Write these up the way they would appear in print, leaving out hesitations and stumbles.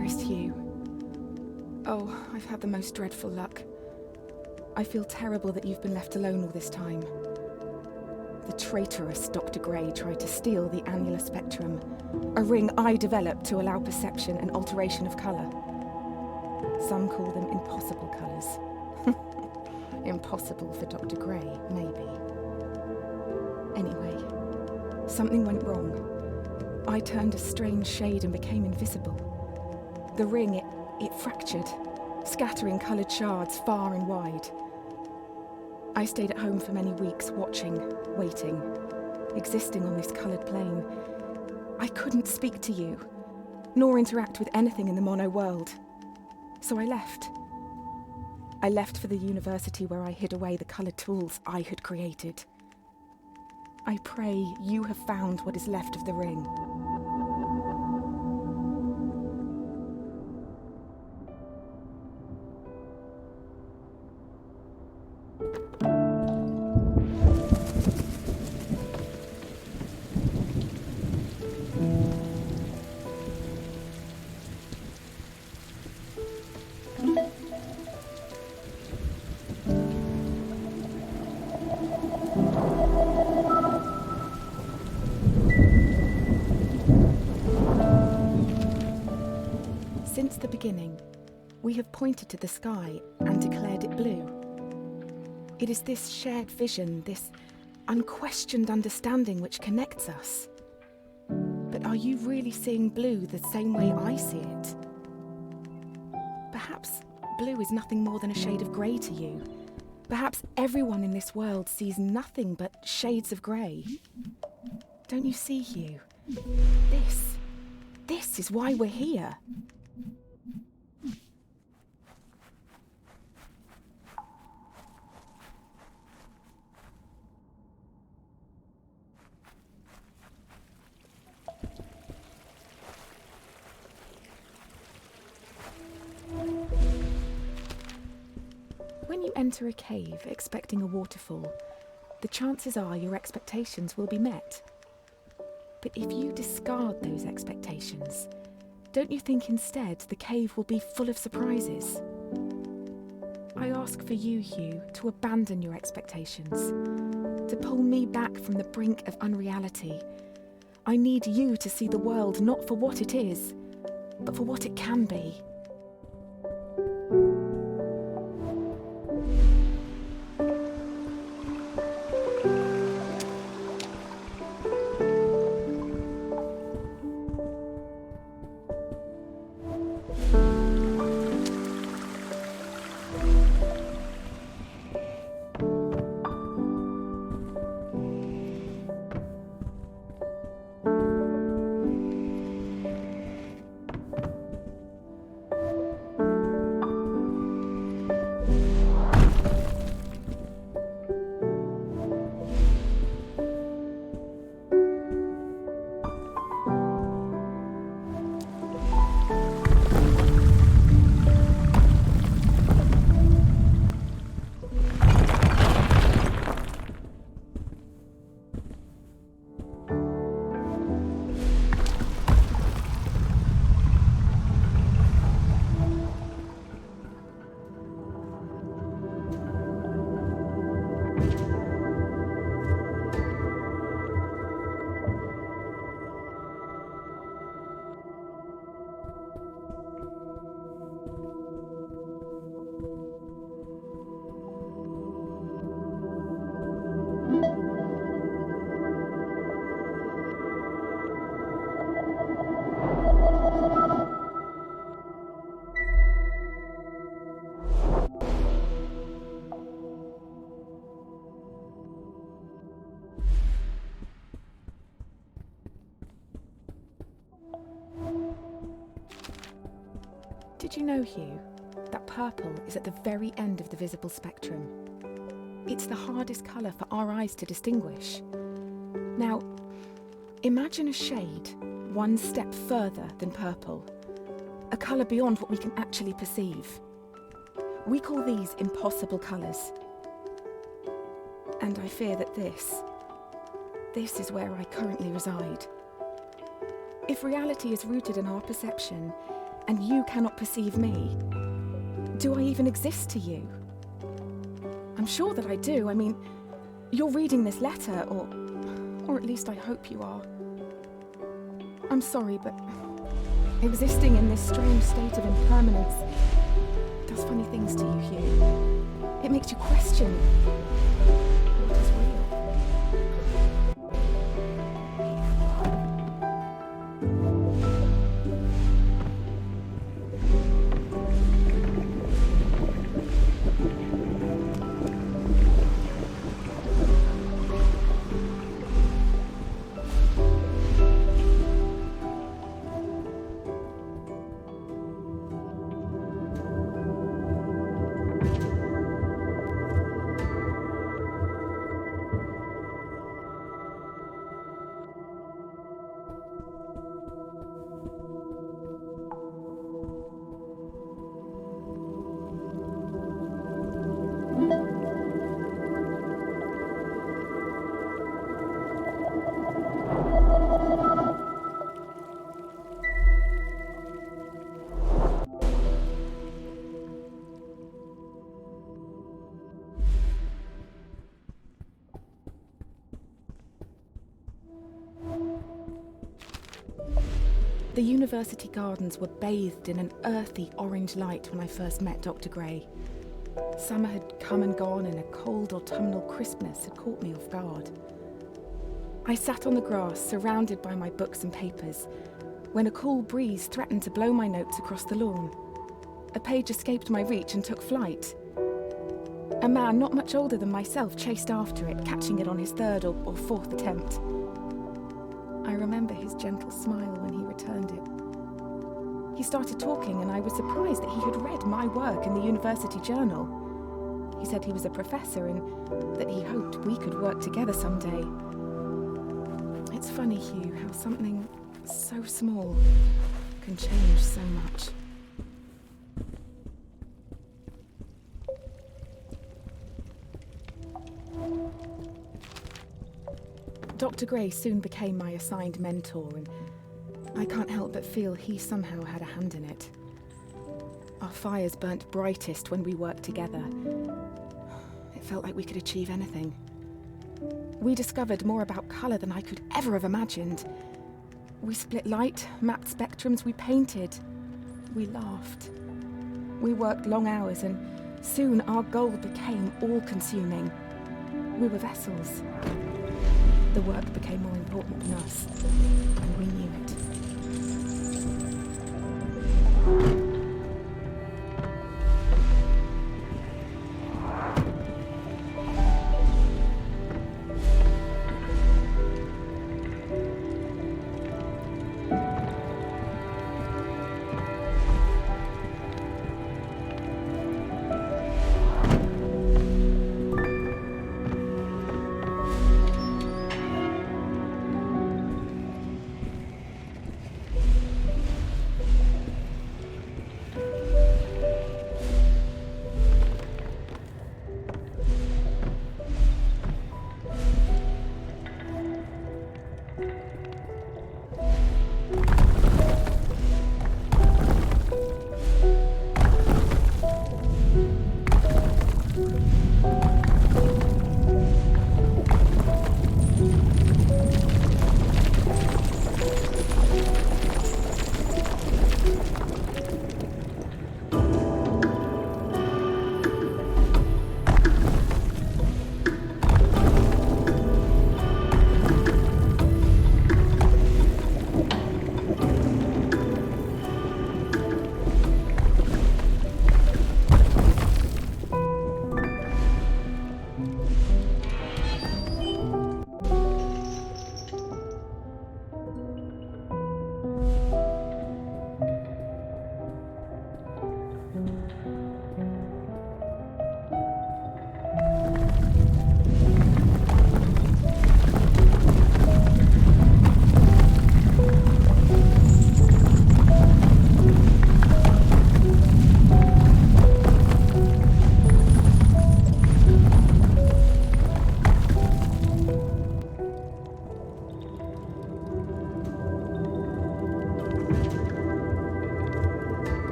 Dearest Hue, oh, I've had the most dreadful luck. I feel terrible that you've been left alone all this time. The traitorous Dr. Gray tried to steal the annular spectrum, a ring I developed to allow perception and alteration of colour. Some call them impossible colours. Impossible for Dr. Gray, maybe. Anyway, something went wrong. I turned a strange shade and became invisible. The ring, it fractured, scattering coloured shards far and wide. I stayed at home for many weeks, watching, waiting, existing on this coloured plane. I couldn't speak to you, nor interact with anything in the mono world. So I left. I left for the university where I hid away the coloured tools I had created. I pray you have found what is left of the ring. Since the beginning, we have pointed to the sky and declared it blue. It is this shared vision, this unquestioned understanding which connects us. But are you really seeing blue the same way I see it? Perhaps blue is nothing more than a shade of grey to you. Perhaps everyone in this world sees nothing but shades of grey. Don't you see, Hue? This is why we're here. When you enter a cave expecting a waterfall, the chances are your expectations will be met. But if you discard those expectations, don't you think instead the cave will be full of surprises? I ask for you, Hue, to abandon your expectations, to pull me back from the brink of unreality. I need you to see the world not for what it is, but for what it can be. Did you know, Hue, that purple is at the very end of the visible spectrum? It's the hardest colour for our eyes to distinguish. Now, imagine a shade one step further than purple, a colour beyond what we can actually perceive. We call these impossible colours. And I fear that this is where I currently reside. If reality is rooted in our perception, and you cannot perceive me. Do I even exist to you? I'm sure that I do. I mean, you're reading this letter, or at least I hope you are. I'm sorry, but existing in this strange state of impermanence does funny things to you, Hugh. It makes you question what is real. The university gardens were bathed in an earthy orange light when I first met Dr. Gray. Summer had come and gone, and a cold autumnal crispness had caught me off guard. I sat on the grass, surrounded by my books and papers, when a cool breeze threatened to blow my notes across the lawn. A page escaped my reach and took flight. A man not much older than myself chased after it, catching it on his third or fourth attempt. I remember his gentle smile when he returned it. He started talking, and I was surprised that he had read my work in the university journal. He said he was a professor and that he hoped we could work together someday. It's funny, Hugh, how something so small can change so much. Dr. Gray soon became my assigned mentor, and I can't help but feel he somehow had a hand in it. Our fires burnt brightest when we worked together. It felt like we could achieve anything. We discovered more about colour than I could ever have imagined. We split light, mapped spectrums, we painted, we laughed. We worked long hours, and soon our goal became all-consuming. We were vessels. The work became more important than us, and we knew it.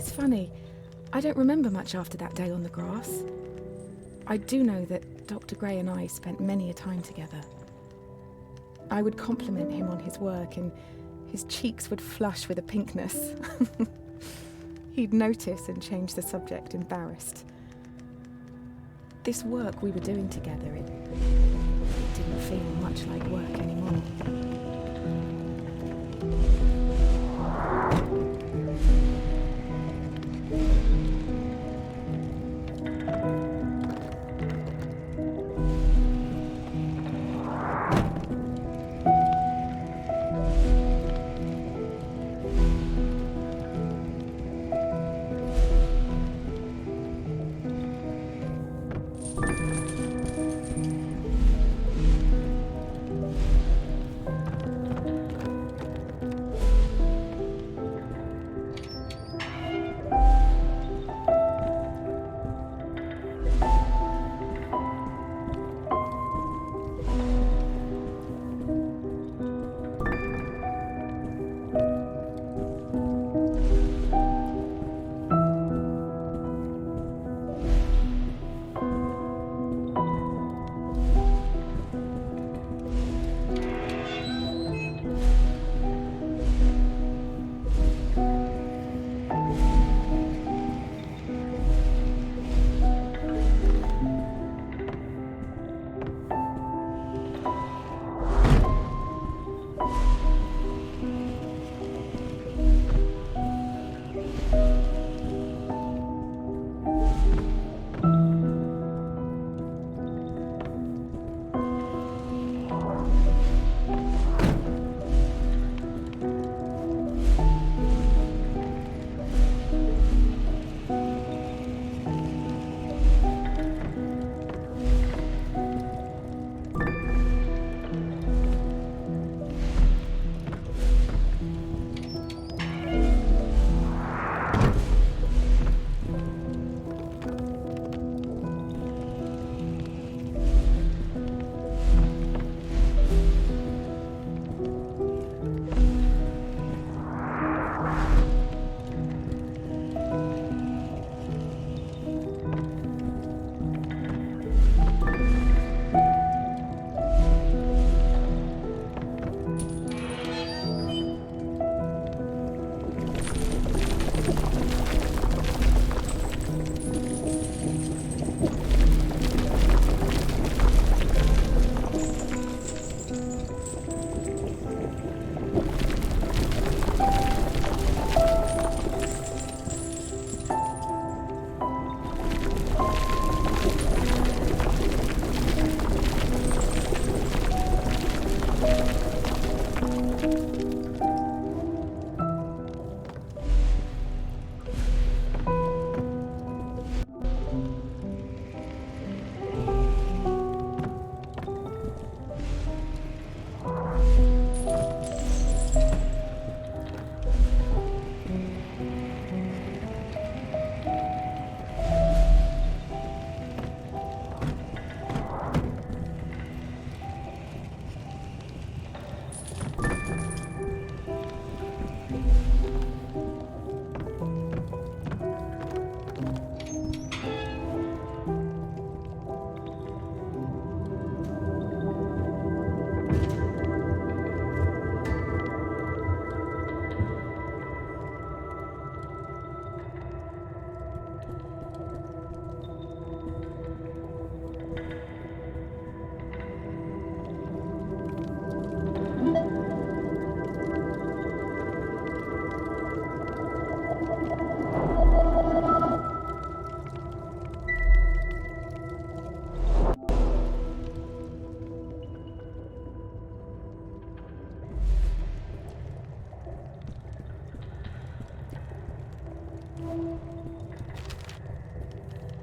It's funny, I don't remember much after that day on the grass. I do know that Dr. Gray and I spent many a time together. I would compliment him on his work and his cheeks would flush with a pinkness. He'd notice and change the subject, embarrassed. This work we were doing together, it didn't feel much like work anymore.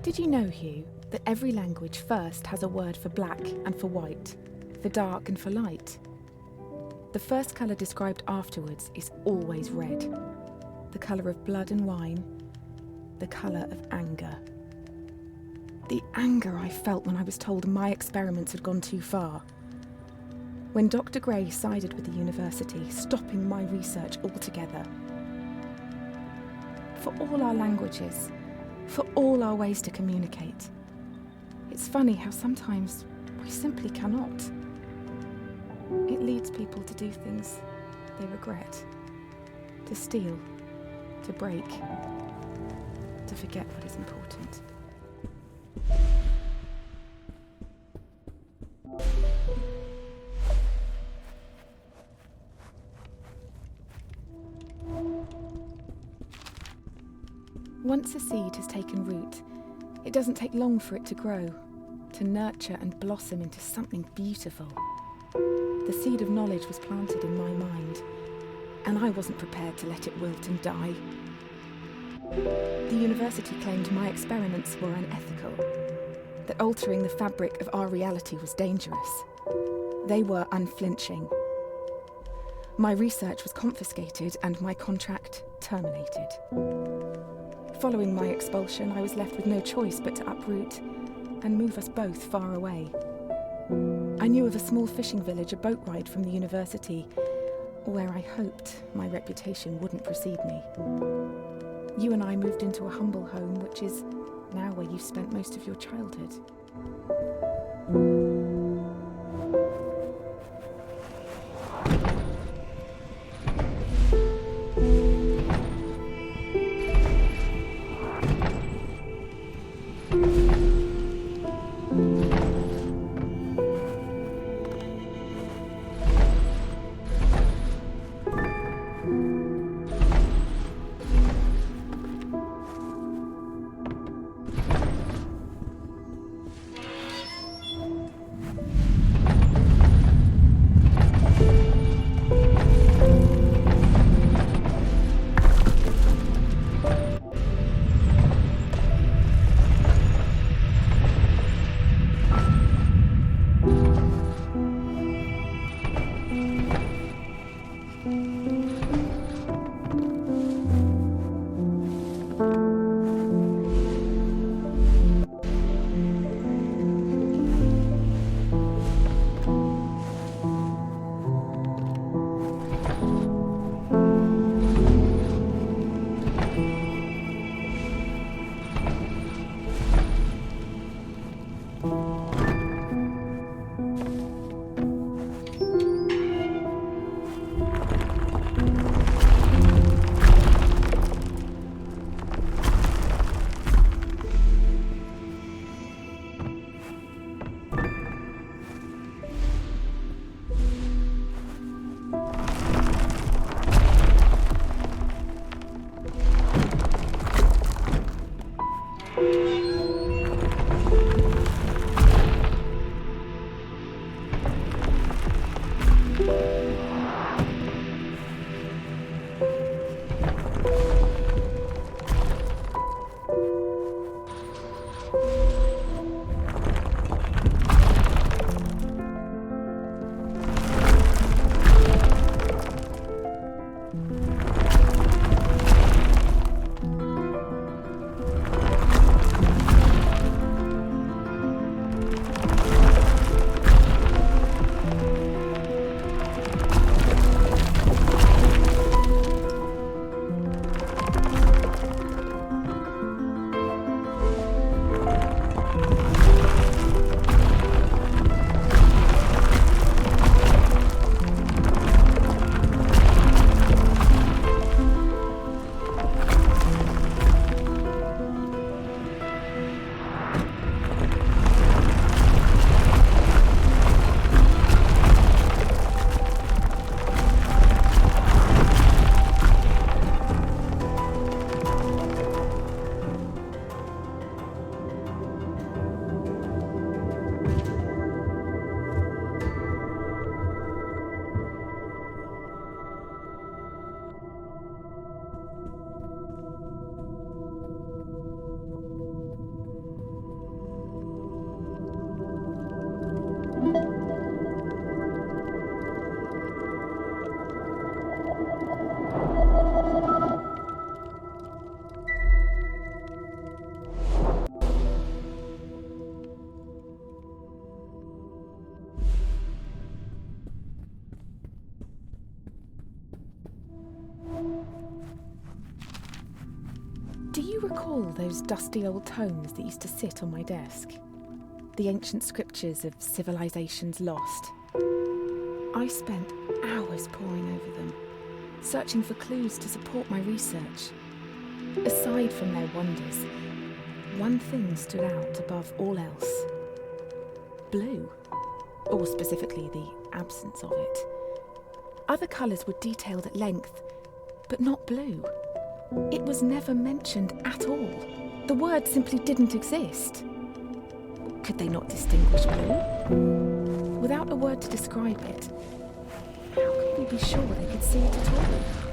Did you know, Hugh, that every language first has a word for black and for white, for dark and for light? The first colour described afterwards is always red, the colour of blood and wine, the colour of anger. The anger I felt when I was told my experiments had gone too far. When Dr. Gray sided with the university, stopping my research altogether. for all our languages, for all our ways to communicate. It's funny how sometimes we simply cannot. It leads people to do things they regret, to steal, to break, to forget what is important. Once a seed has taken root, it doesn't take long for it to grow, to nurture and blossom into something beautiful. The seed of knowledge was planted in my mind, and I wasn't prepared to let it wilt and die. The university claimed my experiments were unethical, that altering the fabric of our reality was dangerous. They were unflinching. My research was confiscated and my contract terminated. Following my expulsion, I was left with no choice but to uproot and move us both far away. I knew of a small fishing village a boat ride from the university, where I hoped my reputation wouldn't precede me. You and I moved into a humble home, which is now where you spent most of your childhood. recall those dusty old tomes that used to sit on my desk? The ancient scriptures of civilizations lost. I spent hours poring over them, searching for clues to support my research. Aside from their wonders, one thing stood out above all else. Blue, or specifically the absence of it. Other colours were detailed at length, but not blue. It was never mentioned at all. The word simply didn't exist. Could they not distinguish blue? Without a word to describe it, how could we be sure they could see it at all?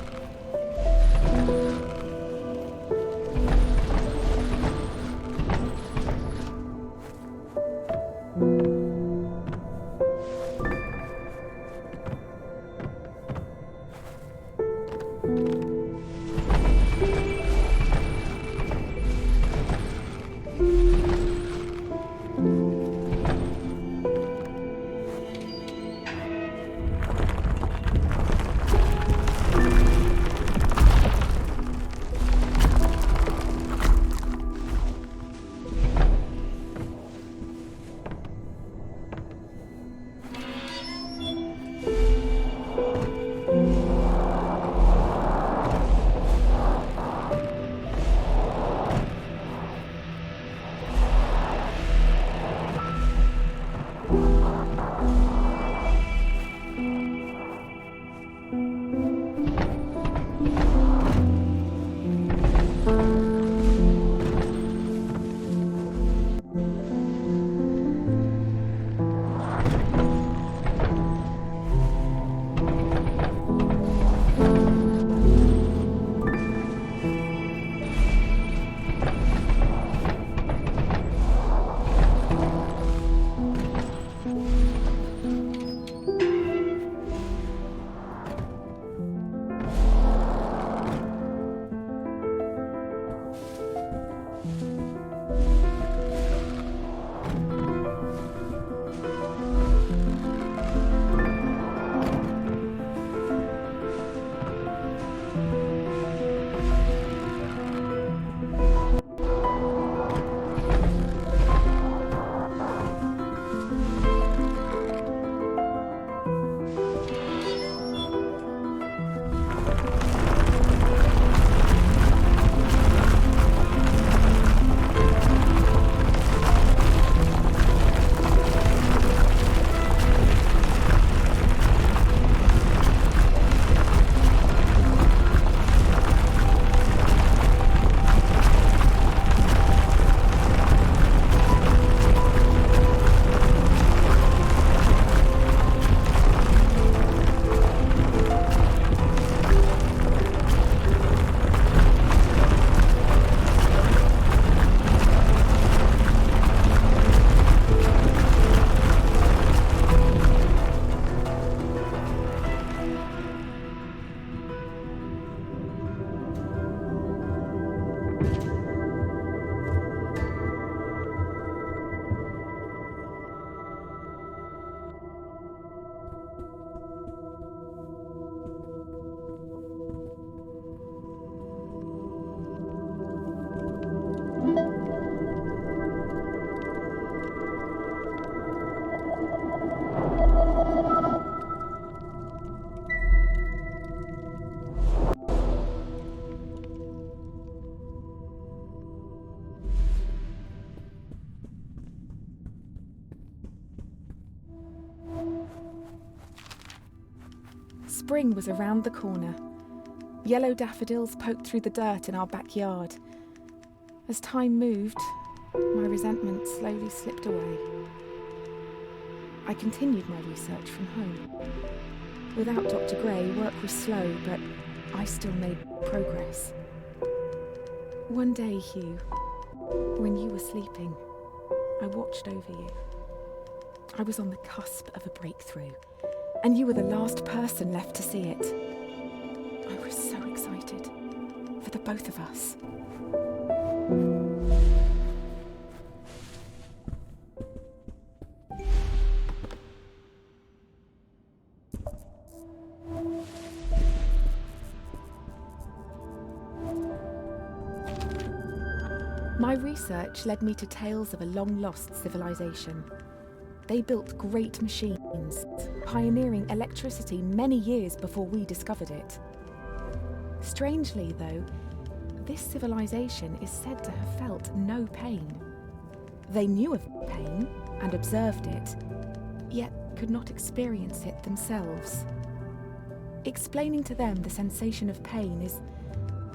Spring was around the corner. Yellow daffodils poked through the dirt in our backyard. As time moved, my resentment slowly slipped away. I continued my research from home. Without Dr. Gray, work was slow, but I still made progress. One day, Hue, when you were sleeping, I watched over you. I was on the cusp of a breakthrough, and you were the last person left to see it. I was so excited for the both of us. My research led me to tales of a long-lost civilization. They built great machines, pioneering electricity many years before we discovered it. Strangely, though, this civilization is said to have felt no pain. They knew of pain and observed it, yet could not experience it themselves. Explaining to them the sensation of pain is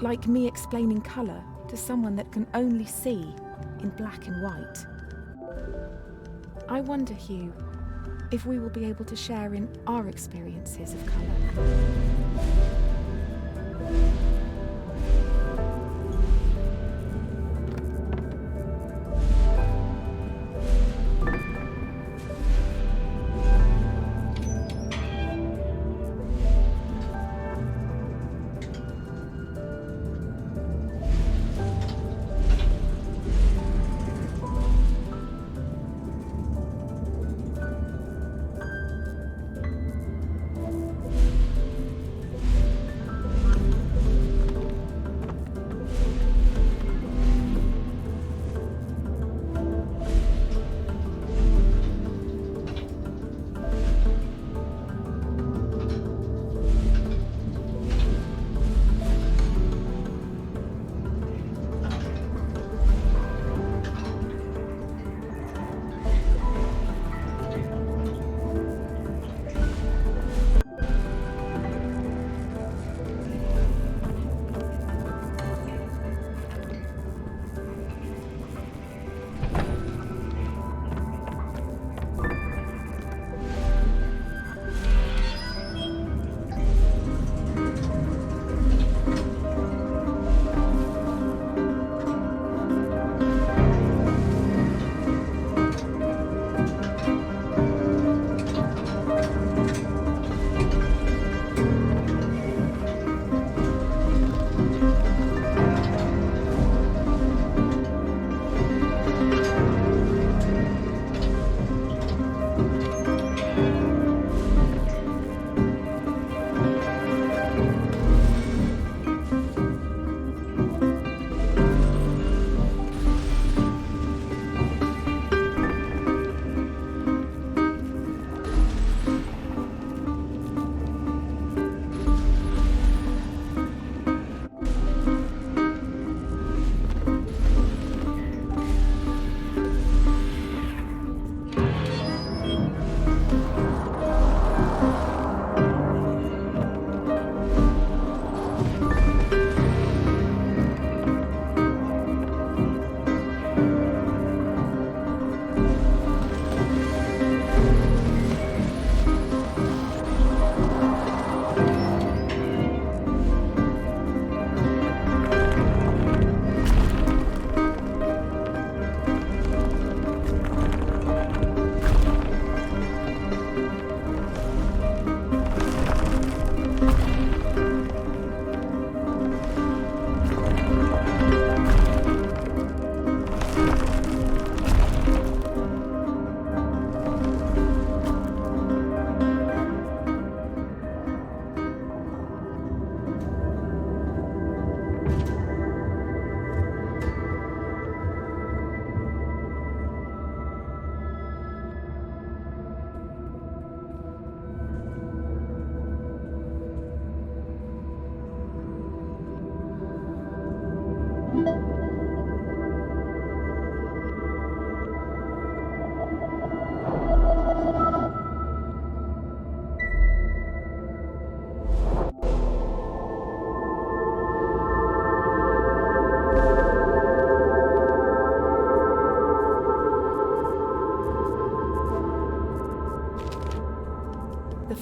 like me explaining colour to someone that can only see in black and white. I wonder, Hugh, if we will be able to share in our experiences of colour.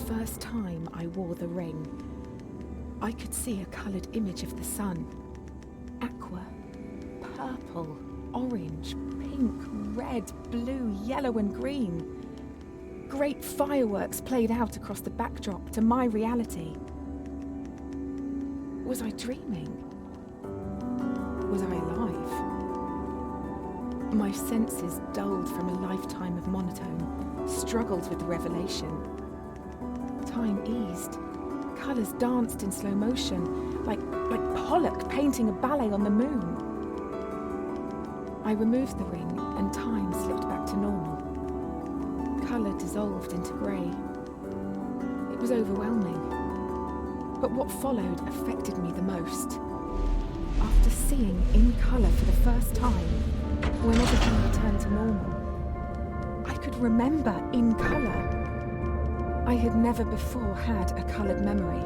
First time I wore the ring, I could see a coloured image of the sun. Aqua, purple, orange, pink, red, blue, yellow and green. Great fireworks played out across the backdrop to my reality. Was I dreaming? Was I alive? My senses, dulled from a lifetime of monotone, struggled with the revelation. Time eased. Colours danced in slow motion, like Pollock painting a ballet on the moon. I removed the ring and time slipped back to normal. Colour dissolved into grey. It was overwhelming. But what followed affected me the most. After seeing in colour for the first time, when everything returned to normal, I could remember in colour. I had never before had a coloured memory.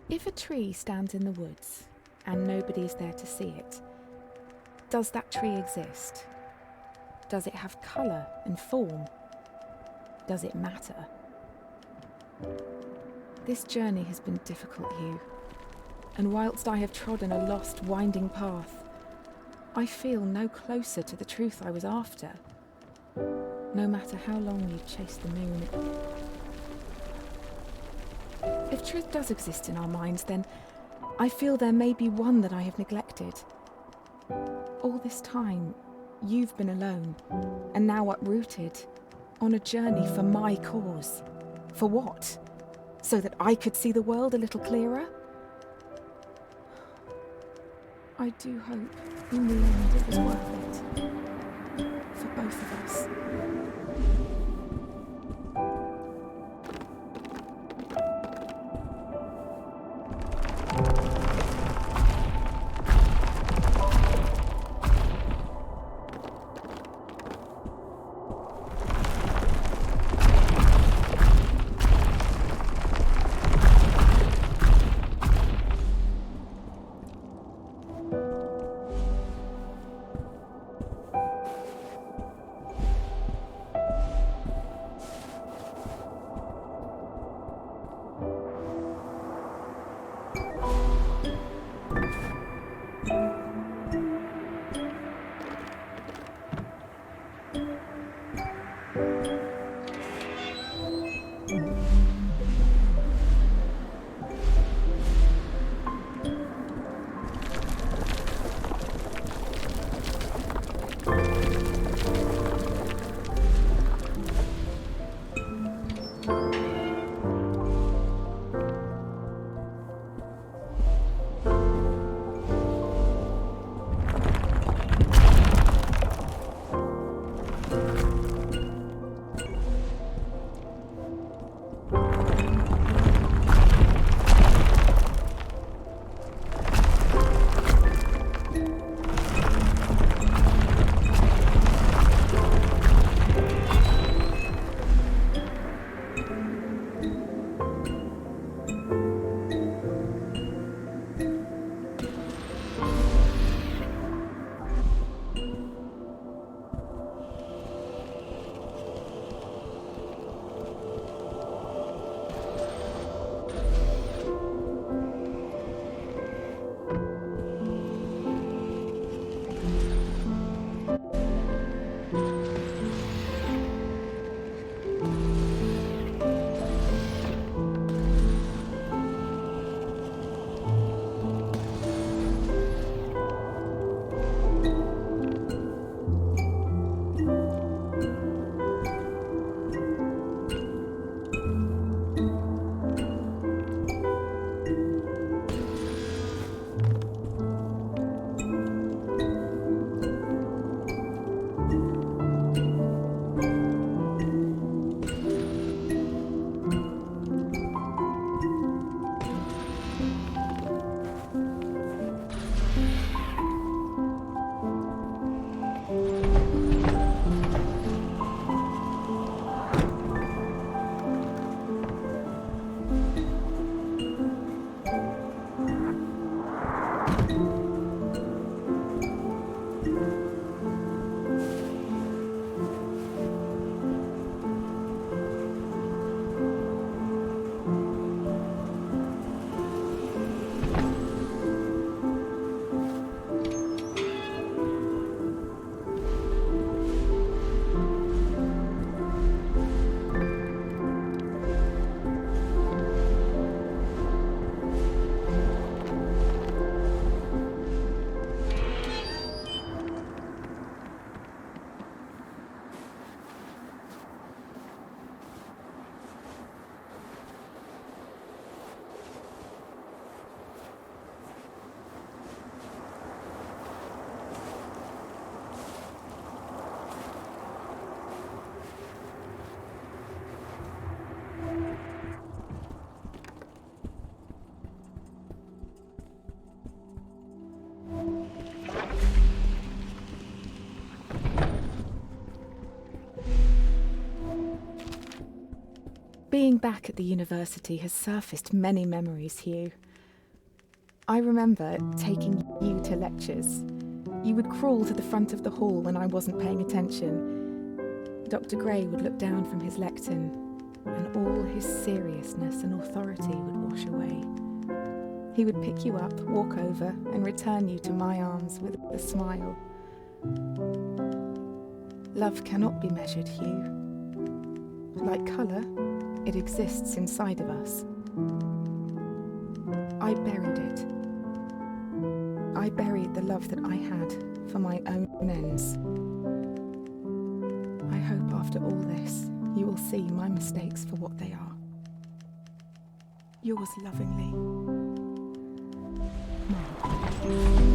If a tree stands in the woods and nobody's there to see it, does that tree exist? Does it have colour and form? Does it matter? This journey has been difficult, Hue, and whilst I have trodden a lost, winding path, I feel no closer to the truth I was after, no matter how long you chase the moon. If truth does exist in our minds, then I feel there may be one that I have neglected. All this time, you've been alone, and now uprooted, on a journey for my cause. For what? So that I could see the world a little clearer? I do hope, in the end, it was worth it. For both of us. Being back at the university has surfaced many memories, Hugh. I remember taking you to lectures. You would crawl to the front of the hall when I wasn't paying attention. Dr. Gray would look down from his lectern, and all his seriousness and authority would wash away. He would pick you up, walk over, and return you to my arms with a smile. Love cannot be measured, Hugh. Like colour, it exists inside of us. I buried it. I buried the love that I had for my own ends. I hope after all this, you will see my mistakes for what they are. Yours lovingly, Mom.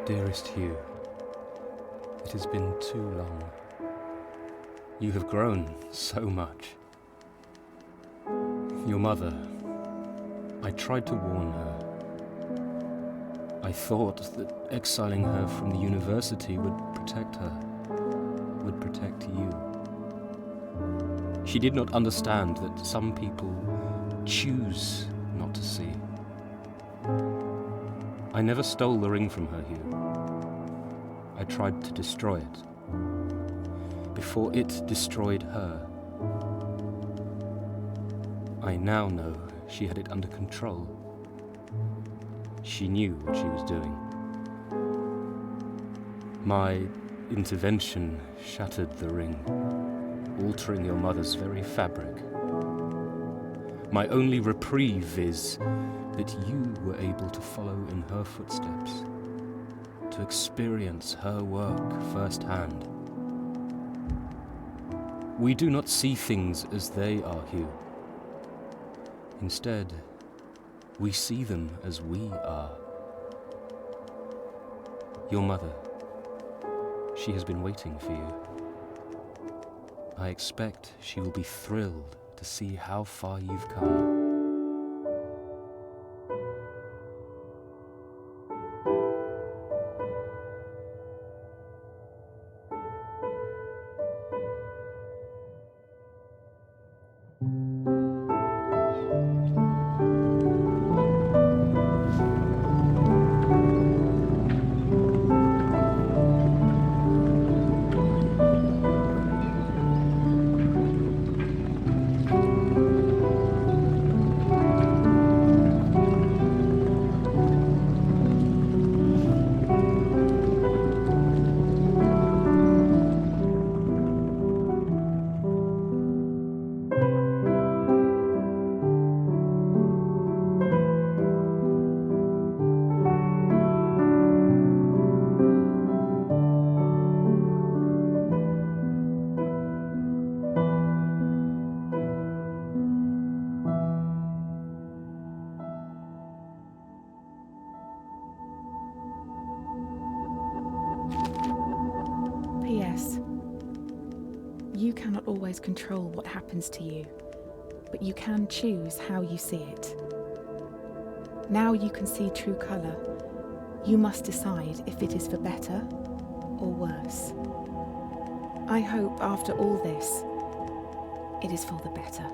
Dearest Hue, it has been too long. You have grown so much. Your mother, I tried to warn her. I thought that exiling her from the university would protect her, would protect you. She did not understand that some people choose not to see. I never stole the ring from her, Hugh. I tried to destroy it, before it destroyed her. I now know she had it under control. She knew what she was doing. My intervention shattered the ring, altering your mother's very fabric. My only reprieve is that you were able to follow in her footsteps, to experience her work firsthand. We do not see things as they are, Hugh. Instead, we see them as we are. Your mother, she has been waiting for you. I expect she will be thrilled to see how far you've come. P.S. You cannot always control what happens to you, but you can choose how you see it. Now you can see true colour. You must decide if it is for better or worse. I hope after all this, it is for the better.